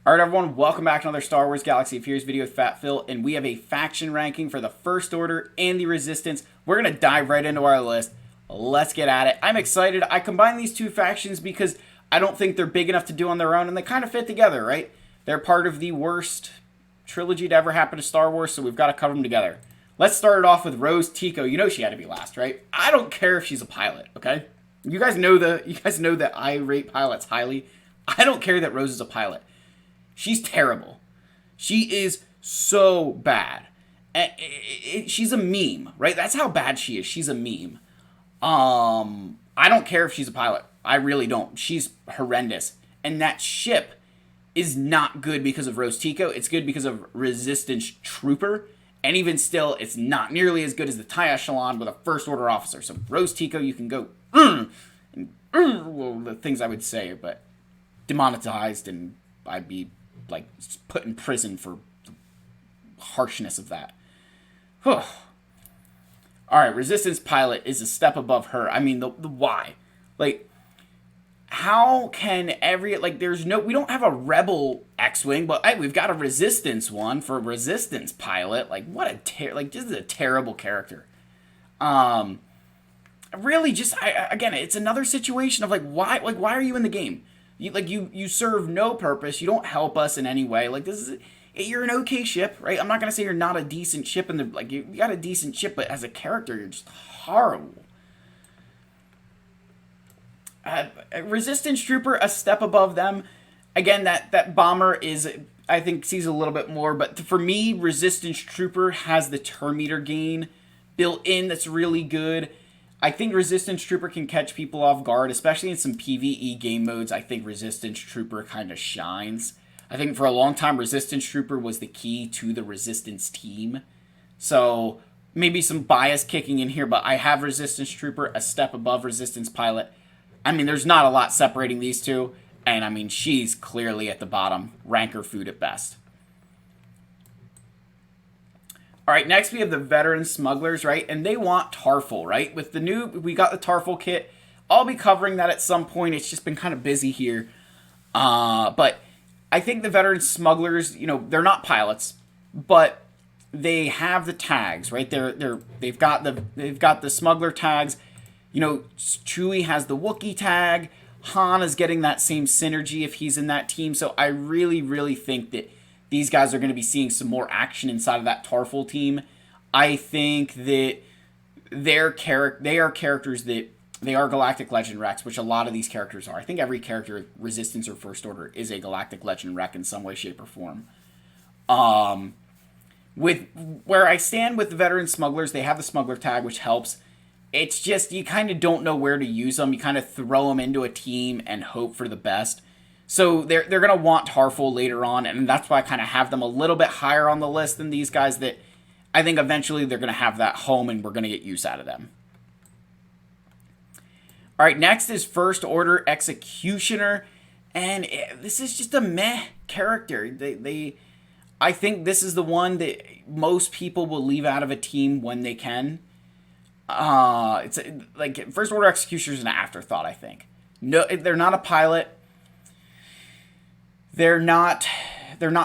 Alright everyone, welcome back to another Star Wars Galaxy of Heroes video with Fat Phil, and we have a faction ranking for the First Order and the Resistance. We're going to dive right into our list. Let's get at it. I'm excited. I combined these two factions because I don't think they're big enough to do on their own, and they kind of fit together, right? They're part of the worst trilogy to ever happen to Star Wars, so we've got to cover them together. Let's start it off with Rose Tico. You know she had to be last, right? I don't care if she's a pilot, okay? You guys know that I rate pilots highly. I don't care that Rose is a pilot. She's terrible. She is so bad. She's a meme, right? That's how bad she is. She's a meme. I don't care if she's a pilot. I really don't. She's horrendous. And that ship is not good because of Rose Tico. It's good because of Resistance Trooper. And even still, it's not nearly as good as the TIE Echelon with a First Order officer. So Rose Tico, you can go, well, the things I would say, but demonetized, and I'd be like put in prison for the harshness of that. Whew. Alright, Resistance Pilot is a step above her. I mean, the why? Like, how can we don't have a Rebel X-Wing, but hey, we've got a Resistance one for Resistance Pilot. Like, what a this is a terrible character. Really, again, it's another situation of why are you in the game? You serve no purpose. You don't help us in any way. You're an okay ship, right? I'm not gonna say you're not a decent ship you got a decent ship, but as a character, you're just horrible. Resistance Trooper, a step above them. Again, that bomber I think sees a little bit more, but for me, Resistance Trooper has the turn meter gain built in that's really good. I think Resistance Trooper can catch people off guard, especially in some PvE game modes. I think Resistance Trooper kind of shines. I think for a long time, Resistance Trooper was the key to the Resistance team. So maybe some bias kicking in here, but I have Resistance Trooper a step above Resistance Pilot. I mean, there's not a lot separating these two, and I mean, she's clearly at the bottom. Rancor Food at best. All right, next we have the Veteran Smugglers, right? And they want Tarful, right? We got the Tarful kit. I'll be covering that at some point. It's just been kind of busy here. But I think the Veteran Smugglers, they're not pilots, but they have the tags, right? They've got the smuggler tags. Chewie has the Wookiee tag. Han is getting that same synergy if he's in that team. So I really, really think that these guys are going to be seeing some more action inside of that Tarful team. I think that they are characters that they are Galactic Legend Wrecks, which a lot of these characters are. I think every character, Resistance or First Order, is a Galactic Legend Wreck in some way, shape, or form. With where I stand with the Veteran Smugglers, they have the Smuggler tag, which helps. It's just you kind of don't know where to use them. You kind of throw them into a team and hope for the best. So they're going to want Tarful later on, and that's why I kind of have them a little bit higher on the list than these guys that I think eventually they're going to have that home and we're going to get use out of them. All right, next is First Order Executioner, and this is just a meh character. I think this is the one that most people will leave out of a team when they can. It's like First Order Executioner is an afterthought, I think. No, they're not a pilot. They're not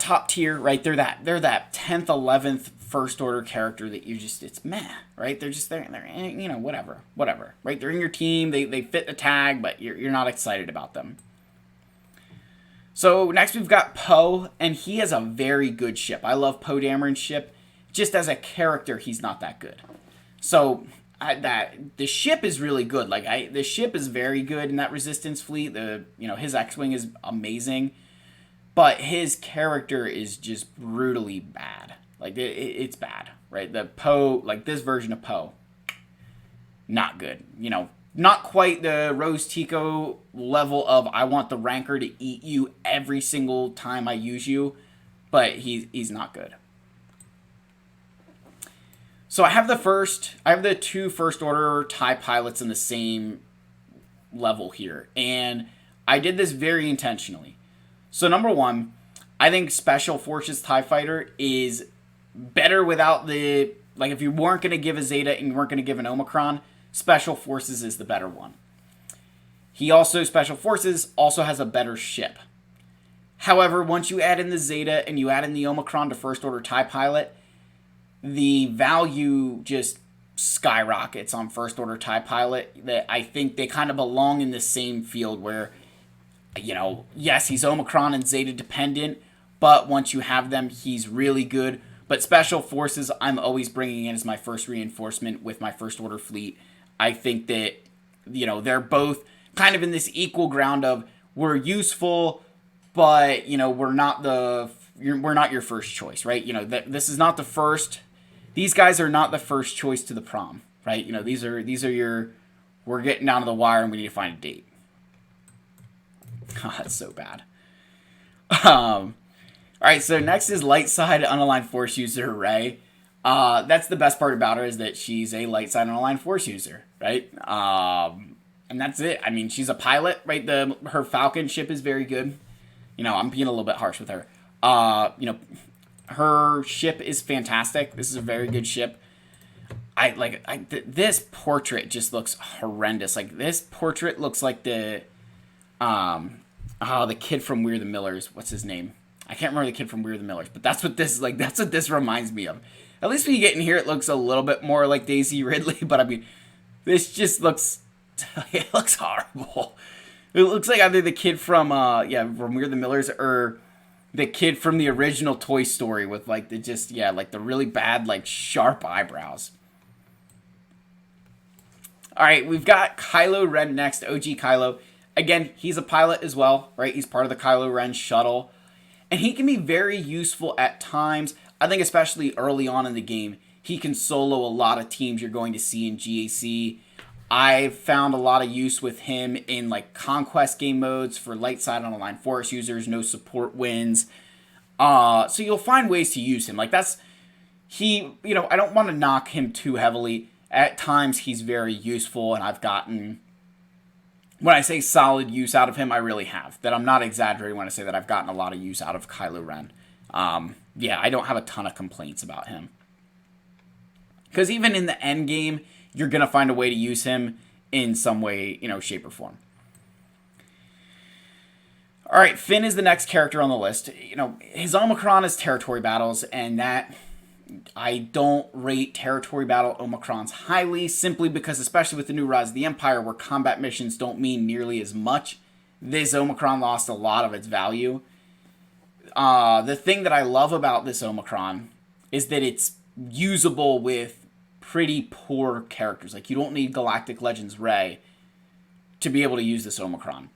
top tier, right? They're that 10th, 11th First Order character that it's meh, right? They're whatever, right? They're in your team, they fit the tag, but you're not excited about them. So next we've got Poe, and he has a very good ship. I love Poe Dameron's ship. Just as a character, he's not that good. So the ship is really good. The ship is very good in that Resistance fleet. His X-Wing is amazing. But his character is just brutally bad. It's bad, right? The Poe, this version of Poe, not good. Not quite the Rose Tico level of I want the Rancor to eat you every single time I use you, but he's not good. So I have the two First Order TIE pilots in the same level here, and I did this very intentionally. So number one, I think Special Forces TIE Fighter is better without if you weren't going to give a Zeta and you weren't going to give an Omicron, Special Forces is the better one. Special Forces also has a better ship. However, once you add in the Zeta and you add in the Omicron to First Order TIE Pilot, the value just skyrockets on First Order TIE Pilot. That I think they kind of belong in the same field where, yes, he's Omicron and Zeta dependent, but once you have them, he's really good. But Special Forces, I'm always bringing in as my first reinforcement with my First Order fleet. I think that, they're both kind of in this equal ground of we're useful, but, we're not your first choice, right? This is not the first. These guys are not the first choice to the prom, right? These are your. We're getting down to the wire and we need to find a date. Oh, that's so bad. All right, so next is light side unaligned force user Rey. That's the best part about her is that she's a light side unaligned force user, right? And that's it. I mean, she's a pilot, right? Her Falcon ship is very good. I'm being a little bit harsh with her. Her ship is fantastic. This is a very good ship. This portrait just looks horrendous. Like this portrait looks like the kid from We're the Millers. What's his name? I can't remember the kid from We're the Millers, but that's what this reminds me of. At least when you get in here, it looks a little bit more like Daisy Ridley. But I mean, this just looks it looks horrible. It looks like either the kid from We're the Millers or the kid from the original Toy Story with the really bad sharp eyebrows. All right, we've got Kylo Ren next. OG Kylo. Again, he's a pilot as well, right? He's part of the Kylo Ren shuttle. And he can be very useful at times. I think especially early on in the game, he can solo a lot of teams you're going to see in GAC. I've found a lot of use with him in conquest game modes for light side unaligned force users, no support wins. So you'll find ways to use him. I don't want to knock him too heavily. At times he's very useful, and I've gotten, when I say solid use out of him, I really have. That I'm not exaggerating when I say that I've gotten a lot of use out of Kylo Ren. I don't have a ton of complaints about him. Because even in the end game, you're going to find a way to use him in some way, shape or form. All right, Finn is the next character on the list. His Omicron is territory battles, and that I don't rate territory battle Omicrons highly, simply because, especially with the new Rise of the Empire, where combat missions don't mean nearly as much, this Omicron lost a lot of its value. The thing that I love about this Omicron is that it's usable with pretty poor characters. You don't need Galactic Legends Rey to be able to use this Omicron.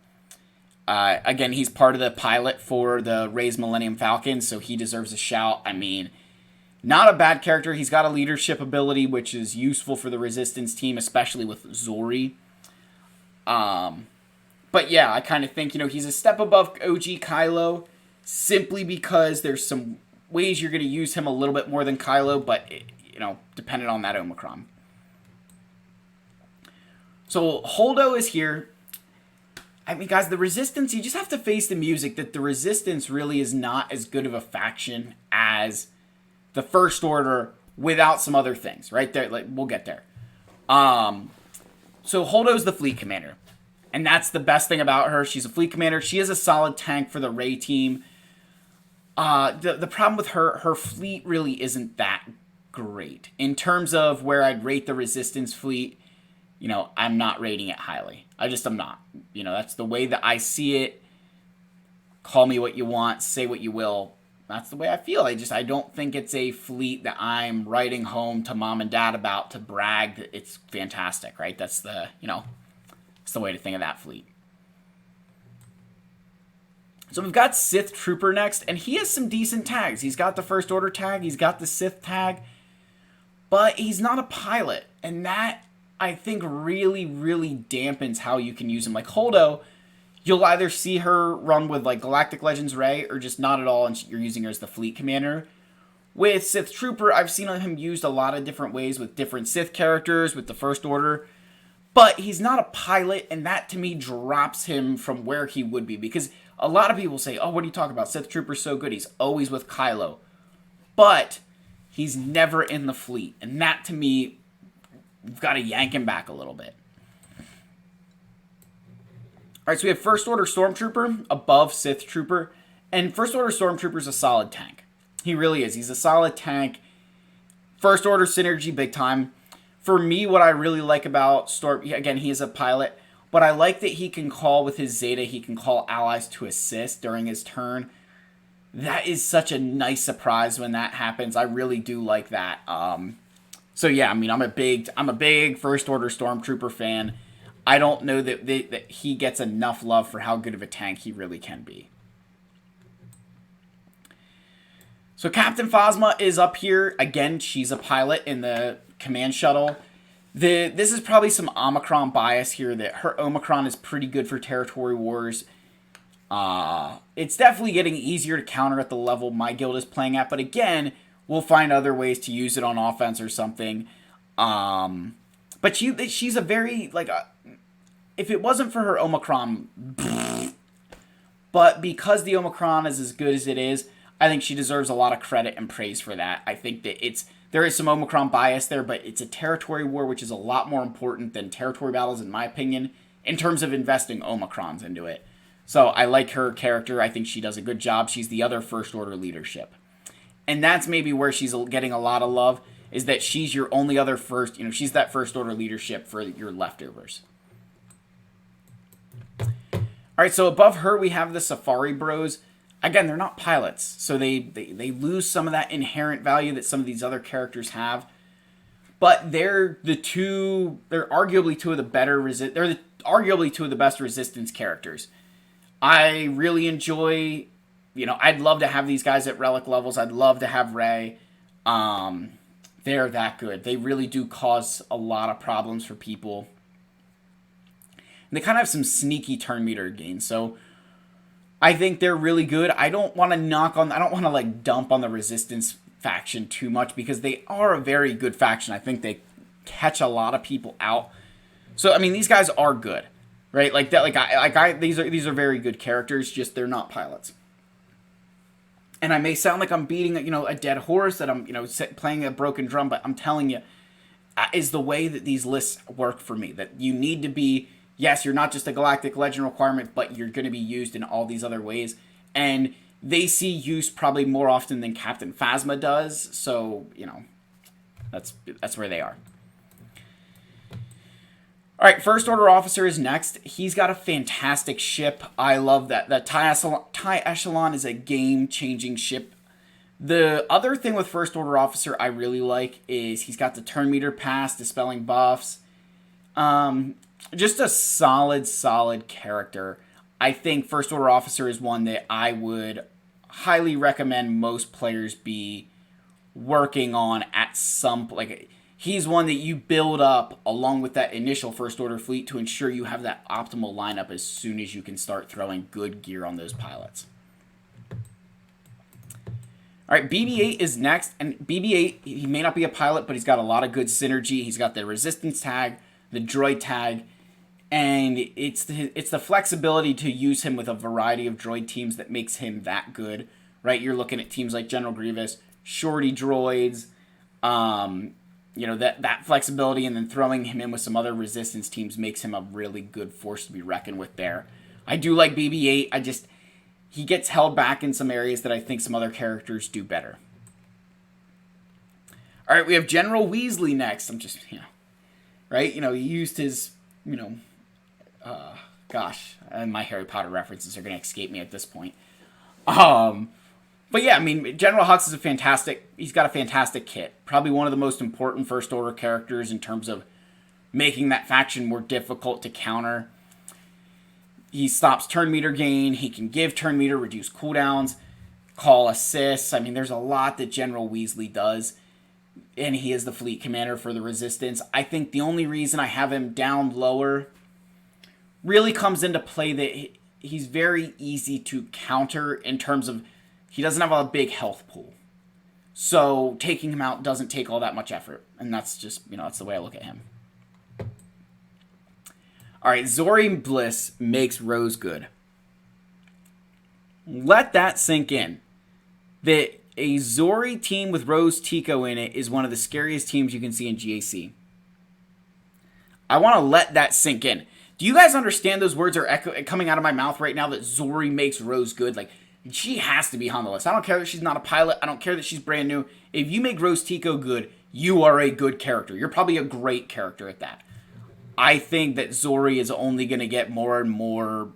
Again, he's part of the pilot for the Rey's Millennium Falcon, so he deserves a shout. I mean, not a bad character. He's got a leadership ability, which is useful for the Resistance team, especially with Zori. But yeah, I kind of think, he's a step above OG Kylo, simply because there's some ways you're going to use him a little bit more than Kylo, but dependent on that Omicron. So Holdo is here. I mean, guys, the Resistance, you just have to face the music that the Resistance really is not as good of a faction as the First Order without some other things, right? We'll get there. So Holdo's the fleet commander. And that's the best thing about her. She's a fleet commander. She is a solid tank for the Rey team. The problem with her fleet really isn't that great. In terms of where I'd rate the Resistance fleet, I'm not rating it highly. I'm not. That's the way that I see it. Call me what you want, say what you will. That's the way I feel. I don't think it's a fleet that I'm writing home to mom and dad about to brag that it's fantastic, right? That's the way to think of that fleet. So we've got Sith Trooper next, and he has some decent tags. He's got the First Order tag, he's got the Sith tag, but he's not a pilot, and that, I think, really, really dampens how you can use him. Holdo, you'll either see her run with Galactic Legends Rey or just not at all, and you're using her as the fleet commander. With Sith Trooper, I've seen him used a lot of different ways with different Sith characters, with the First Order, but he's not a pilot, and that to me drops him from where he would be, because a lot of people say, oh, what are you talking about? Sith Trooper's so good, he's always with Kylo. But he's never in the fleet, and that to me, you've got to yank him back a little bit. All right, so we have First Order Stormtrooper above Sith Trooper, And First Order Stormtrooper's a solid tank. He really is. He's a solid tank. First Order synergy, big time. For me, what I really like about Storm, again, he is a pilot, but I like that he can call with his Zeta, he can call allies to assist during his turn. That is such a nice surprise when that happens. I really do like that. So yeah, I mean, I'm a big First Order Stormtrooper fan. I don't know that he gets enough love for how good of a tank he really can be. So Captain Phasma is up here. Again, she's a pilot in the command shuttle. This is probably some Omicron bias here, that her Omicron is pretty good for territory wars. It's definitely getting easier to counter at the level my guild is playing at, but again, we'll find other ways to use it on offense or something. But she's a very, like, if it wasn't for her Omicron, but because the Omicron is as good as it is, I think she deserves a lot of credit and praise for that. I think that there is some Omicron bias there, but it's a territory war, which is a lot more important than territory battles, in my opinion, in terms of investing Omicrons into it. So I like her character. I think she does a good job. She's the other First Order leadership. And that's maybe where she's getting a lot of love, is that she's your only other she's that First Order leadership for your leftovers. All right, so above her, we have the Safari Bros. Again, they're not pilots, so they lose some of that inherent value that some of these other characters have. But they're arguably two of the best resistance characters. I really enjoy, I'd love to have these guys at relic levels. I'd love to have Rey. They're that good. They really do cause a lot of problems for people. And they kind of have some sneaky turn meter gains, so I think they're really good. I don't want to dump on the Resistance faction too much, because they are a very good faction. I think they catch a lot of people out. So I mean, these guys are good, right? These are very good characters. Just they're not pilots. And I may sound like I'm beating a dead horse, that I'm playing a broken drum, but I'm telling you, is the way that these lists work for me. That you need to be. Yes, you're not just a Galactic Legend requirement, but you're going to be used in all these other ways. And they see use probably more often than Captain Phasma does. So, that's where they are. All right, First Order Officer is next. He's got a fantastic ship. I love that. That TIE Echelon is a game-changing ship. The other thing with First Order Officer I really like is he's got the turn meter pass, dispelling buffs. Just a solid character. I think First Order Officer is one that I would highly recommend most players be working on at some... he's one that you build up along with that initial First Order fleet to ensure you have that optimal lineup as soon as you can start throwing good gear on those pilots. Alright, BB-8 is next, and BB-8, he may not be a pilot, but he's got a lot of good synergy. He's got the Resistance tag, the droid tag, and it's the flexibility to use him with a variety of droid teams that makes him that good, right? You're looking at teams like General Grievous, shorty droids, that flexibility, and then throwing him in with some other Resistance teams makes him a really good force to be reckoned with there. I do like BB-8, he gets held back in some areas that I think some other characters do better. All right, we have General Weasley next. Right? He used his, my Harry Potter references are going to escape me at this point. But yeah, I mean, General Hux is he's got a fantastic kit. Probably one of the most important First Order characters in terms of making that faction more difficult to counter. He stops turn meter gain. He can give turn meter, reduce cooldowns, call assists. I mean, there's a lot that General Weasley does. And he is the fleet commander for the Resistance. I think the only reason I have him down lower really comes into play that he's very easy to counter in terms of he doesn't have a big health pool. So taking him out doesn't take all that much effort. And that's just, that's the way I look at him. All right, Zori Bliss makes Rose good. Let that sink in. That a Zori team with Rose Tico in it is one of the scariest teams you can see in GAC. I want to let that sink in. Do you guys understand those words are coming out of my mouth right now, that Zori makes Rose good? She has to be on the list. I don't care that she's not a pilot. I don't care that she's brand new. If you make Rose Tico good, you are a good character. You're probably a great character at that. I think that Zori is only going to get more and more...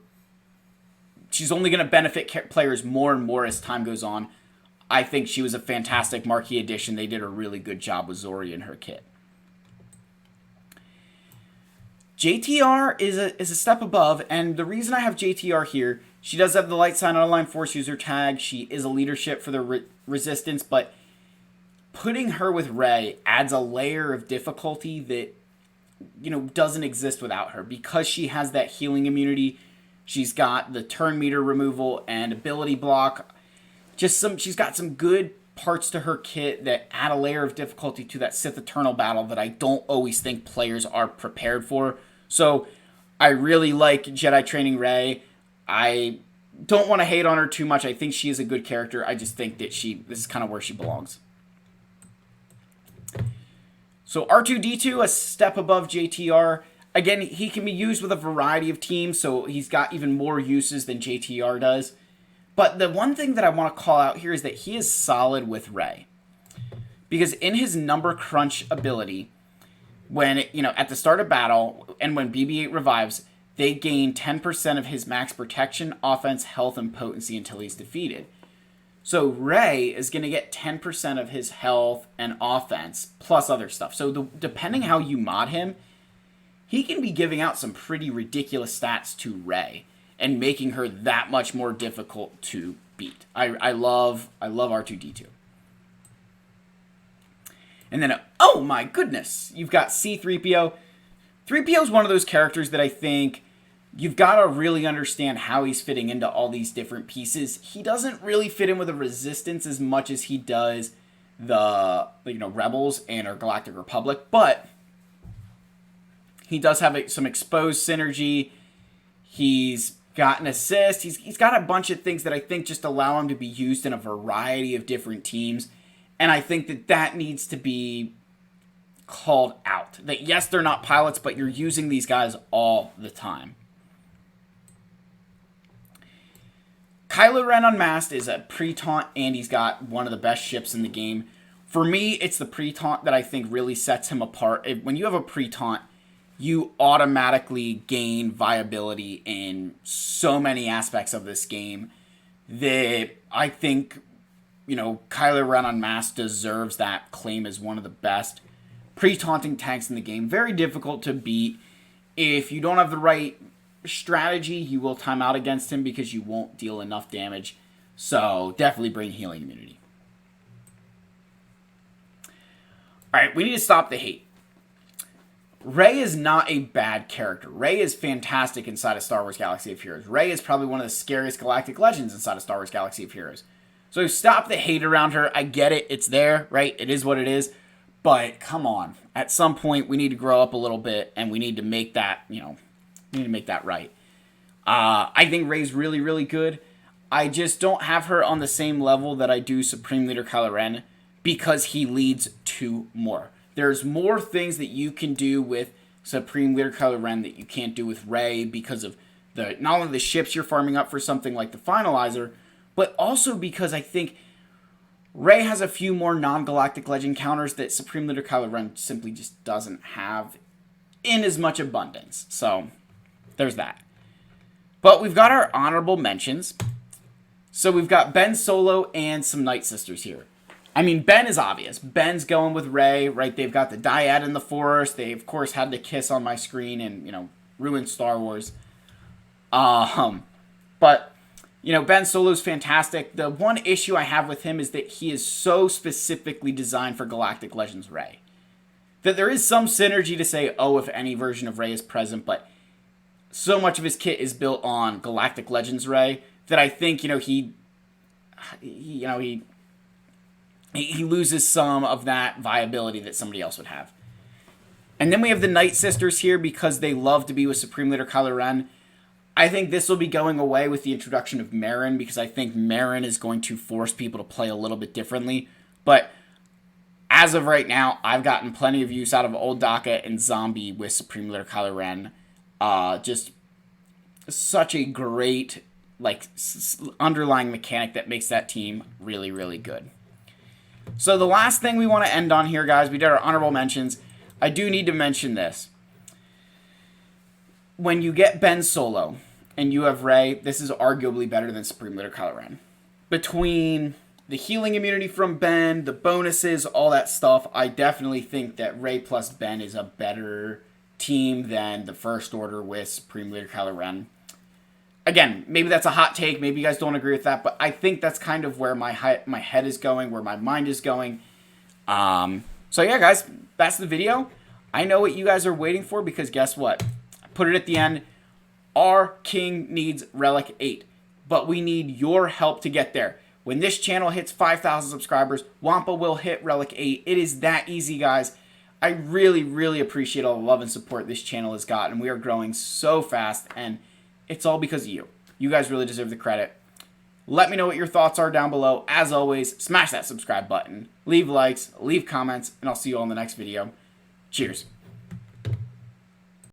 She's only going to benefit players more and more as time goes on. I think she was a fantastic marquee addition. They did a really good job with Zori and her kit. JTR is a step above, and the reason I have JTR here, she does have the light sign online force user tag. She is a leadership for the resistance, but putting her with Rey adds a layer of difficulty that, you know, doesn't exist without her. Because she has that healing immunity, she's got the turn meter removal and ability block. She's got some good parts to her kit that add a layer of difficulty to that Sith Eternal battle that I don't always think players are prepared for. So I really like Jedi Training Rey. I don't want to hate on her too much. I think she is a good character. I just think that this is kind of where she belongs. So R2-D2, a step above JTR. Again, he can be used with a variety of teams, so he's got even more uses than JTR does. But the one thing that I want to call out here is that he is solid with Rey. Because in his number crunch ability, when, you know, at the start of battle, and when BB-8 revives, they gain 10% of his max protection, offense, health, and potency until he's defeated. So Rey is going to get 10% of his health and offense, plus other stuff. So depending how you mod him, he can be giving out some pretty ridiculous stats to Rey and making her that much more difficult to beat. I love R2-D2. And then, oh my goodness, you've got C-3PO. 3PO is one of those characters that I think you've got to really understand how he's fitting into all these different pieces. He doesn't really fit in with the Resistance as much as he does the Rebels and our Galactic Republic, but he does have some exposed synergy. He's got an assist. He's got a bunch of things that I think just allow him to be used in a variety of different teams. And I think that needs to be called out. That yes, they're not pilots, but you're using these guys all the time. Kylo Ren Unmasked is a pre-taunt, and he's got one of the best ships in the game. For me, it's the pre-taunt that I think really sets him apart. When you have a pre-taunt, you automatically gain viability in so many aspects of this game that I think, you know, Kylo Ren Unmasked deserves that claim as one of the best pre-taunting tanks in the game. Very difficult to beat. If you don't have the right strategy, you will time out against him because you won't deal enough damage. So definitely bring healing immunity. Alright, we need to stop the hate. Rey is not a bad character. Rey is fantastic inside of Star Wars Galaxy of Heroes. Rey is probably one of the scariest Galactic Legends inside of Star Wars Galaxy of Heroes. So stop the hate around her. I get it. It's there, right? It is what it is. But come on. At some point, we need to grow up a little bit, and we need to make that, we need to make that right. I think Rey's really, really good. I just don't have her on the same level that I do Supreme Leader Kylo Ren because he leads to more. There's more things that you can do with Supreme Leader Kylo Ren that you can't do with Rey because of not only the ships you're farming up for something like the Finalizer, but also because I think Rey has a few more non-Galactic Legend counters that Supreme Leader Kylo Ren simply just doesn't have in as much abundance. So, there's that. But we've got our honorable mentions. So we've got Ben Solo and some Night Sisters here. I mean, Ben is obvious. Ben's going with Rey, right? They've got the dyad in the Force. They, of course, had the kiss on my screen and, ruined Star Wars. But, Ben Solo's fantastic. The one issue I have with him is that he is so specifically designed for Galactic Legends Rey. That there is some synergy to say, oh, if any version of Rey is present, but so much of his kit is built on Galactic Legends Rey that I think, he loses some of that viability that somebody else would have. And then we have the Night Sisters here because they love to be with Supreme Leader Kylo Ren. I think this will be going away with the introduction of Marin because I think Marin is going to force people to play a little bit differently. But as of right now, I've gotten plenty of use out of Old Daka and Zombie with Supreme Leader Kylo Ren. Just such a great like underlying mechanic that makes that team really, really good. So the last thing we want to end on here, guys, we did our honorable mentions. I do need to mention this. When you get Ben solo and you have Rey, this is arguably better than Supreme Leader Kylo Ren. Between the healing immunity from Ben, the bonuses, all that stuff, I definitely think that Rey plus Ben is a better team than the First Order with Supreme Leader Kylo Ren. Again, maybe that's a hot take. Maybe you guys don't agree with that, but I think that's kind of where my head is going, where my mind is going. So yeah, guys, that's the video. I know what you guys are waiting for because guess what? I put it at the end. Our king needs Relic 8, but we need your help to get there. When this channel hits 5,000 subscribers, Wampa will hit Relic 8. It is that easy, guys. I really, really appreciate all the love and support this channel has gotten. We are growing so fast, and it's all because of you. You guys really deserve the credit. Let me know what your thoughts are down below. As always, smash that subscribe button. Leave likes, leave comments, and I'll see you all in the next video. Cheers.